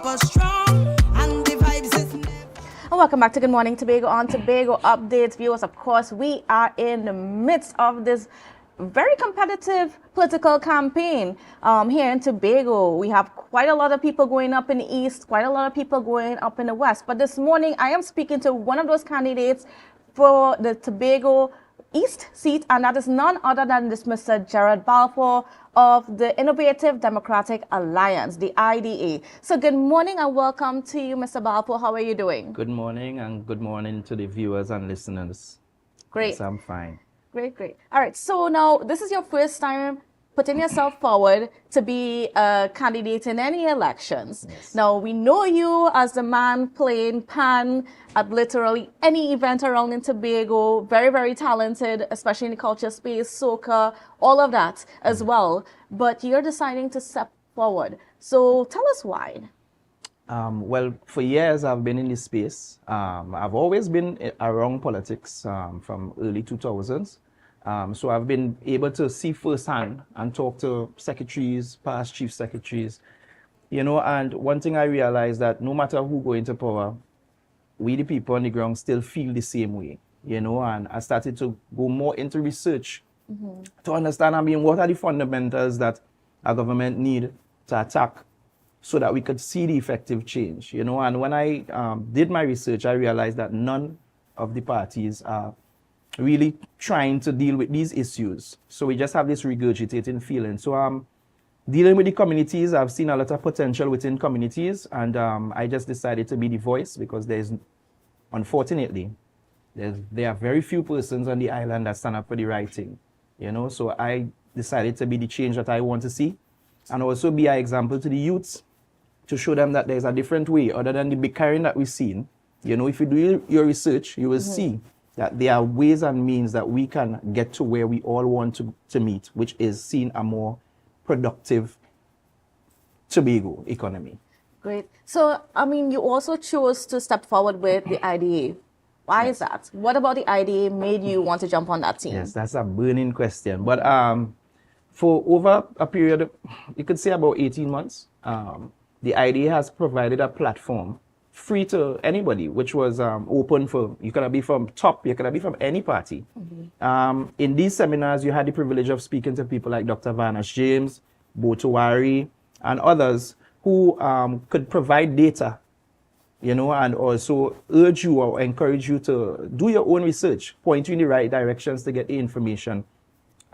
forever strong, and the vibes is never. And welcome back to Good Morning Tobago on Tobago Updates. Viewers, of course, we are in the midst of this very competitive political campaign here in Tobago. We have quite a lot of people going up in the east, quite a lot of people going up in the west. But this morning, I am speaking to one of those candidates for the Tobago East seat, and that is none other than this Mr. Gerard Balfour of the Innovative Democratic Alliance, the IDA. So good morning and welcome to you, Mr. Balfour. How are you doing? Good morning, and good morning to the viewers and listeners. Great. Yes, I'm fine. Great. All right, so now this is your first time putting yourself forward to be a candidate in any elections. Yes. Now, we know you as the man playing pan at literally any event around in Tobago, very, very talented, especially in the culture space, soca, all of that as well. But you're deciding to step forward. So tell us why. Well, for years I've been in this space. I've always been around politics from early 2000s. So I've been able to see firsthand and talk to secretaries, past chief secretaries, and one thing I realized that no matter who go into power, we the people on the ground still feel the same way, and I started to go more into research to understand, what are the fundamentals that a government need to attack so that we could see the effective change, and when I did my research, I realized that none of the parties are really trying to deal with these issues. So we just have this regurgitating feeling. So dealing with the communities, I've seen a lot of potential within communities, and I just decided to be the voice because unfortunately, there are very few persons on the island that stand up for the right thing, So I decided to be the change that I want to see, and also be an example to the youths to show them that there's a different way other than the big carrying that we've seen. If you do your research, you will see that there are ways and means that we can get to where we all want to meet, which is seeing a more productive Tobago economy. Great. So, you also chose to step forward with the IDA. Why is that? What about the IDA made you want to jump on that team? Yes, that's a burning question. But for over a period, you could say about 18 months, the IDA has provided a platform free to anybody, which was open for, you could be from top, you could be from any party. In these seminars, you had the privilege of speaking to people like Dr. Varnash James, Botowari, and others who could provide data, and also urge you or encourage you to do your own research, point you in the right directions to get the information.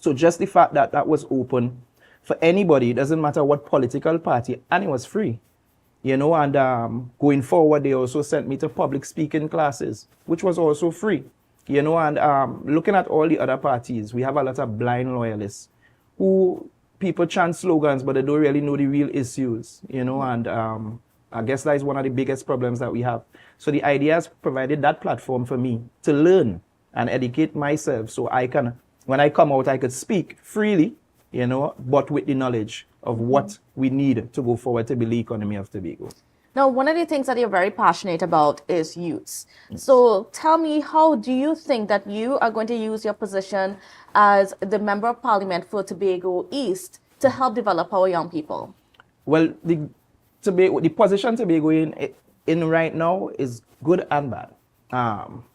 So just the fact that that was open for anybody, it doesn't matter what political party, and it was free. And going forward, they also sent me to public speaking classes, which was also free, and looking at all the other parties, we have a lot of blind loyalists who people chant slogans, but they don't really know the real issues, and I guess that is one of the biggest problems that we have. So the IDA has provided that platform for me to learn and educate myself so I can, when I come out, I could speak freely, but with the knowledge of what we need to go forward to build the economy of Tobago. Now, one of the things that you're very passionate about is youths. So tell me, how do you think that you are going to use your position as the Member of Parliament for Tobago East to help develop our young people? Well, the position Tobago in right now is good and bad.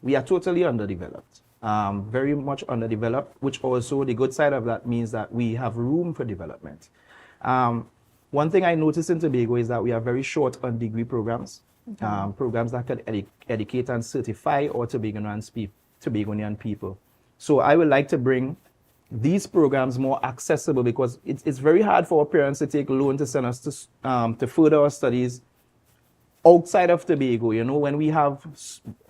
We are totally underdeveloped. Very much underdeveloped, which also the good side of that means that we have room for development. One thing I noticed in Tobago is that we are very short on degree programs, programs that can educate and certify our Tobagonian people. So I would like to bring these programs more accessible because it's very hard for our parents to take loan to send us to further our studies outside of Tobago, when we have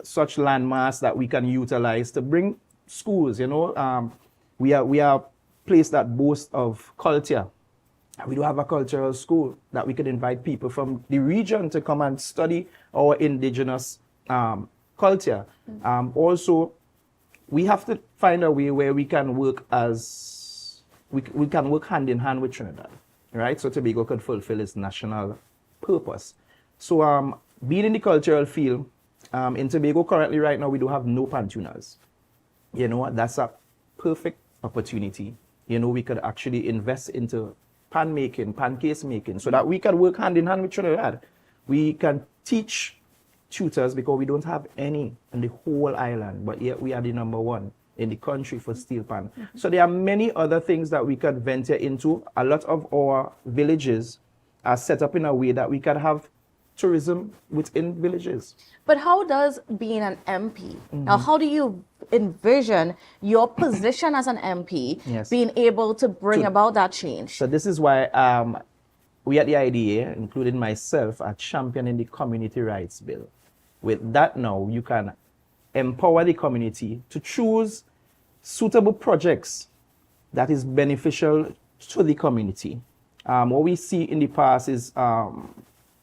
such landmass that we can utilize to bring schools, we are a place that boasts of culture. We do have a cultural school that we could invite people from the region to come and study our indigenous culture. Also, we have to find a way where we can work we can work hand in hand with Trinidad, right? So Tobago could fulfill its national purpose. So being in the cultural field, in Tobago currently right now, we do have no pan tuners. That's a perfect opportunity. We could actually invest into pan making, pan case making, so that we can work hand in hand with Trinidad. We can teach tutors because we don't have any in the whole island, but yet we are the number one in the country for steel pan. So there are many other things that we could venture into. A lot of our villages are set up in a way that we can have tourism within villages. But how does being an MP, now how do you envision your position as an MP Yes. being able to bring about that change? So this is why we at the IDA, including myself, are championing the community rights bill. With that now, you can empower the community to choose suitable projects that is beneficial to the community. What we see in the past is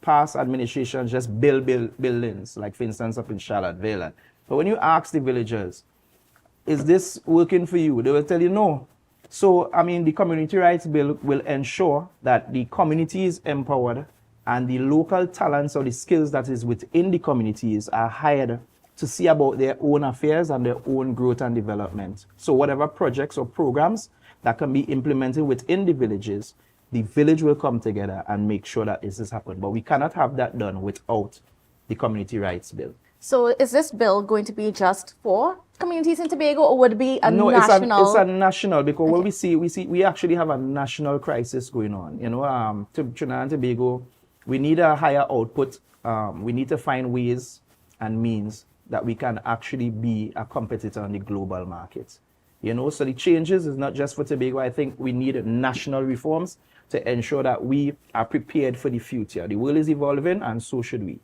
past administrations just build buildings, like for instance up in Charlottesville. But when you ask the villagers, is this working for you? They will tell you no. So, I mean, the community rights bill will ensure that the community is empowered and the local talents or the skills that is within the communities are hired to see about their own affairs and their own growth and development. So whatever projects or programs that can be implemented within the villages, the village will come together and make sure that this has happened. But we cannot have that done without the community rights bill. So is this bill going to be just for communities in Tobago, or would it be a No, national? it's a national, because what we actually have a national crisis going on. You know, Trinidad and Tobago, we need a higher output. We need to find ways and means that we can actually be a competitor on the global market. You know, so the changes is not just for Tobago. I think we need national reforms to ensure that we are prepared for the future. The world is evolving, and so should we.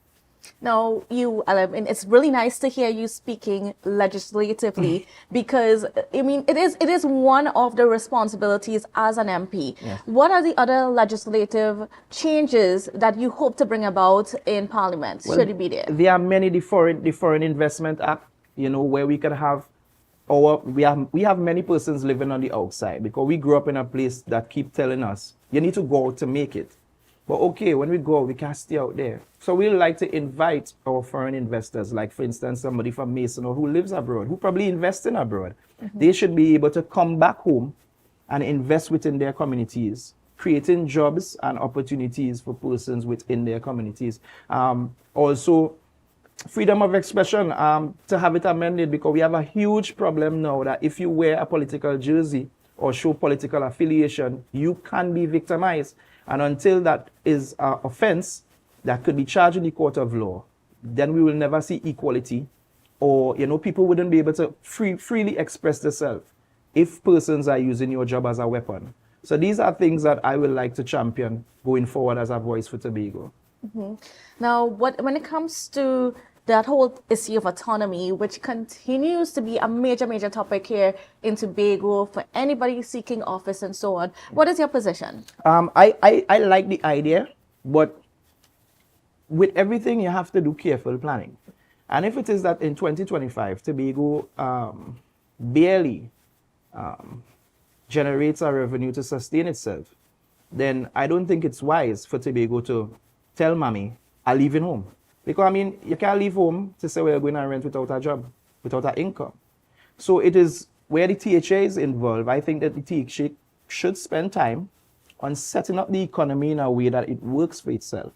Now, and it's really nice to hear you speaking legislatively because, I mean, it is one of the responsibilities as an MP. Yes. What are the other legislative changes that you hope to bring about in Parliament, should it be there? There are many, the Foreign Investment Act, you know, where we can have we have many persons living on the outside, because we grew up in a place that keep telling us, you need to go out to make it. But okay, when we go, we can't stay out there. So we like to invite our foreign investors, like for instance, somebody from Mason or who lives abroad, who probably invests in abroad. They should be able to come back home and invest within their communities, creating jobs and opportunities for persons within their communities. Also, freedom of expression, to have it amended, because we have a huge problem now that if you wear a political jersey or show political affiliation, you can be victimized. And until that is an offense that could be charged in the court of law, then we will never see equality, or, you know, people wouldn't be able to freely express themselves if persons are using your job as a weapon. So these are things that I would like to champion going forward as a voice for Tobago. Now, when it comes to that whole issue of autonomy, which continues to be a major topic here in Tobago for anybody seeking office and so on, what is your position? I like the idea, but with everything you have to do careful planning. And if it is that in 2025 Tobago barely generates a revenue to sustain itself, then I don't think it's wise for Tobago to tell mommy, I'm leaving home. Because, I mean, you can't leave home to say, well, you're going to rent without a job, without an income. So it is where the THA is involved. I think that the THA should spend time on setting up the economy in a way that it works for itself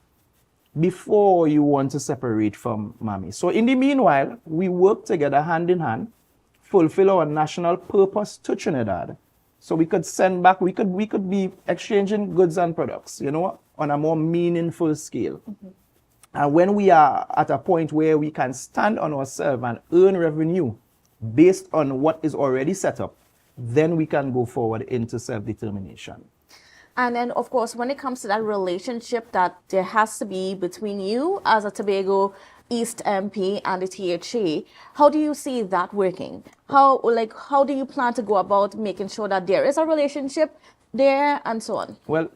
before you want to separate from mommy. So in the meanwhile, we work together hand in hand, fulfill our national purpose to Trinidad. So we could send back, we could be exchanging goods and products, you know, on a more meaningful scale. And when we are at a point where we can stand on ourselves and earn revenue based on what is already set up, then we can go forward into self-determination. And then, of course, when it comes to that relationship that there has to be between you as a Tobago East MP and the THA, how do you see that working? How do you plan to go about making sure that there is a relationship there and so on? Well,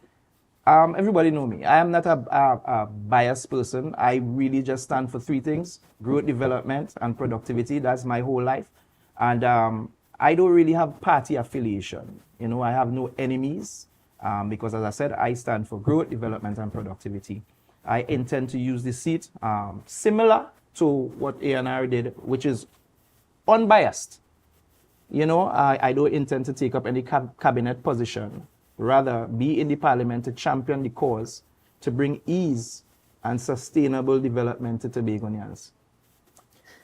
everybody know me. I am not a biased person. I really just stand for three things: growth, development, and productivity. That's my whole life. And I don't really have party affiliation. You know, I have no enemies because, as I said, I stand for growth, development, and productivity. I intend to use the seat similar to what ANR did, which is unbiased. You know, I don't intend to take up any cabinet position. Rather, be in the parliament to champion the cause, to bring ease and sustainable development to Tobagonians.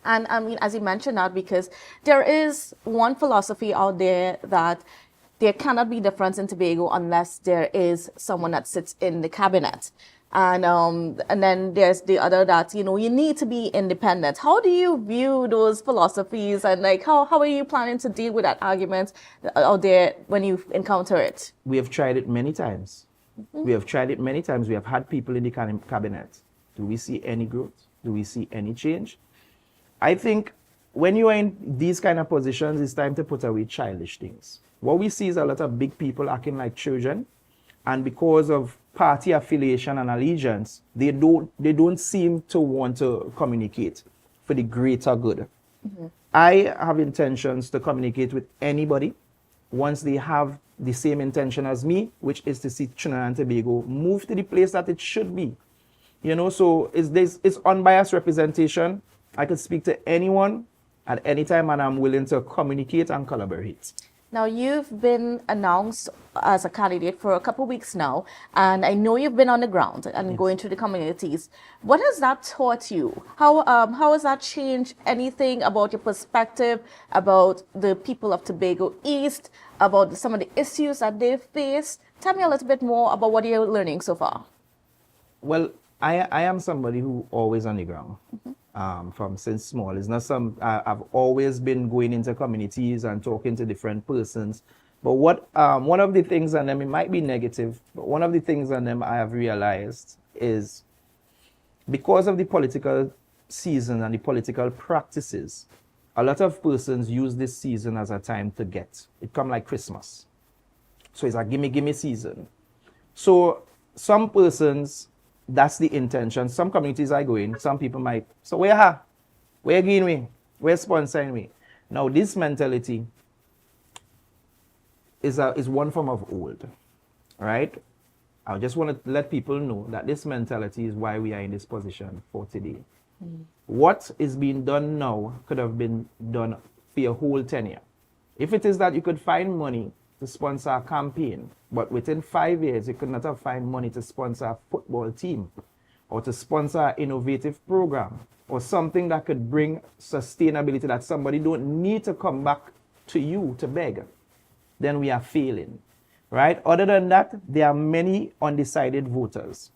And I mean, as you mentioned that, because there is one philosophy out there that there cannot be difference in Tobago unless there is someone that sits in the cabinet. And then there's the other that, you know, you need to be independent. How do you view those philosophies, and like how are you planning to deal with that argument out there when you encounter it? We have tried it many times. We have tried it many times. We have had people in the cabinet. Do we see any growth? Do we see any change? I think when you are in these kind of positions, it's time to put away childish things. What we see is a lot of big people acting like children, and because of party affiliation and allegiance, they don't seem to want to communicate for the greater good. I have intentions to communicate with anybody once they have the same intention as me, which is to see Trinidad and Tobago move to the place that it should be. You know, so it's unbiased representation. I could speak to anyone at any time, and I'm willing to communicate and collaborate. Now, you've been announced as a candidate for a couple of weeks now, and I know you've been on the ground and going through the communities. What has that taught you? How has that changed anything about your perspective, about the people of Tobago East, about some of the issues that they face? Tell me a little bit more about what you're learning so far. Well, I am somebody who always on the ground. From since small. It's not I've always been going into communities and talking to different persons. But one of the things, and it might be negative, but one of the things on them I have realized is because of the political season and the political practices, a lot of persons use this season as a time to get. It come like Christmas. So it's a gimme season. So some persons, that's the intention. Some communities I go in, some people might, so where going we? Where sponsoring we? Now this mentality is one form of old, right? I just want to let people know that this mentality is why we are in this position for today. What is being done now could have been done for your whole tenure. If it is that you could find money to sponsor a campaign, but within 5 years, you could not have found money to sponsor a football team or to sponsor an innovative program or something that could bring sustainability that somebody don't need to come back to you to beg, then we are failing, right? Other than that, there are many undecided voters.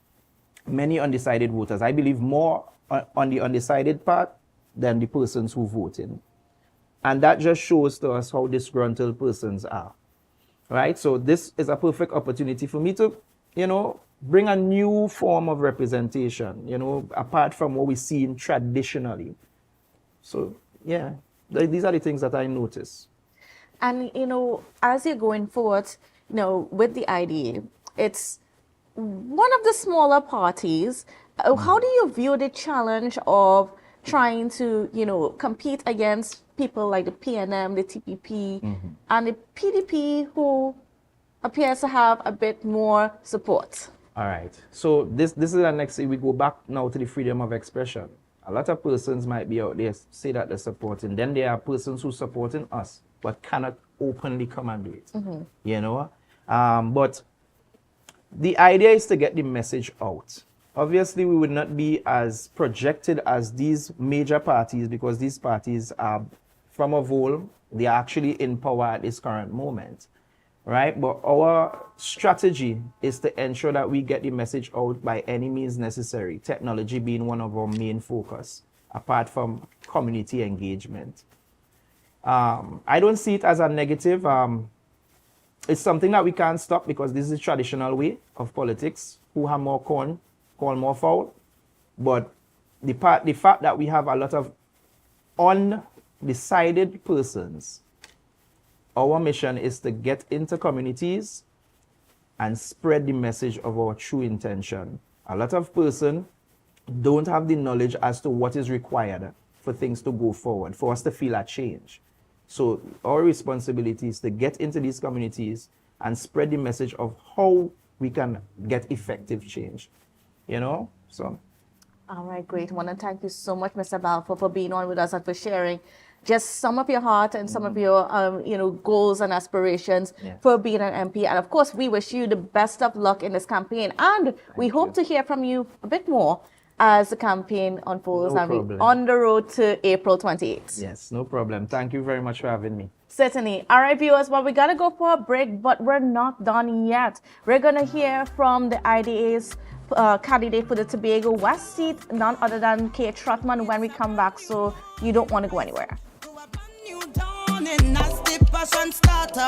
Many undecided voters. I believe more on the undecided part than the persons who vote in. And that just shows to us how disgruntled persons are. Right? So this is a perfect opportunity for me to, you know, bring a new form of representation, you know, apart from what we see traditionally. So, yeah, these are the things that I notice. And, you know, as you're going forward, you know, with the IDA, it's one of the smaller parties. How do you view the challenge of trying to, you know, compete against people like the PNM, the TPP, and the PDP, who appears to have a bit more support? All right. So this is the next thing. We go back now to the freedom of expression. A lot of persons might be out there say that they're supporting. Then there are persons who supporting us, but cannot openly come and do it. You know? But the idea is to get the message out. Obviously, we would not be as projected as these major parties because these parties are, from a whole, they are actually in power at this current moment, right? But our strategy is to ensure that we get the message out by any means necessary, technology being one of our main focus, apart from community engagement. I don't see it as a negative. It's something that we can't stop because this is the traditional way of politics. Who have more corn, call more foul. But the fact that we have a lot of undecided persons, our mission is to get into communities and spread the message of our true intention. A lot of persons don't have the knowledge as to what is required for things to go forward, for us to feel a change. So our responsibility is to get into these communities and spread the message of how we can get effective change, you know? So. All right, great. I want to thank you so much, Mr. Balfour, for being on with us and for sharing just sum up your heart and some of your, goals and aspirations Yes. for being an MP. And of course, we wish you the best of luck in this campaign. And we hope to hear from you a bit more as the campaign unfolds No and we're problem. on the road to April 28th. Yes, no problem. Thank you very much for having me. Certainly. All right, viewers, well, we got to go for a break, but we're not done yet. We're going to hear from the IDA's candidate for the Tobago West seat, none other than Kate Trotman, when we come back, so you don't want to go anywhere. To a brand new dawn and nasty passion starter.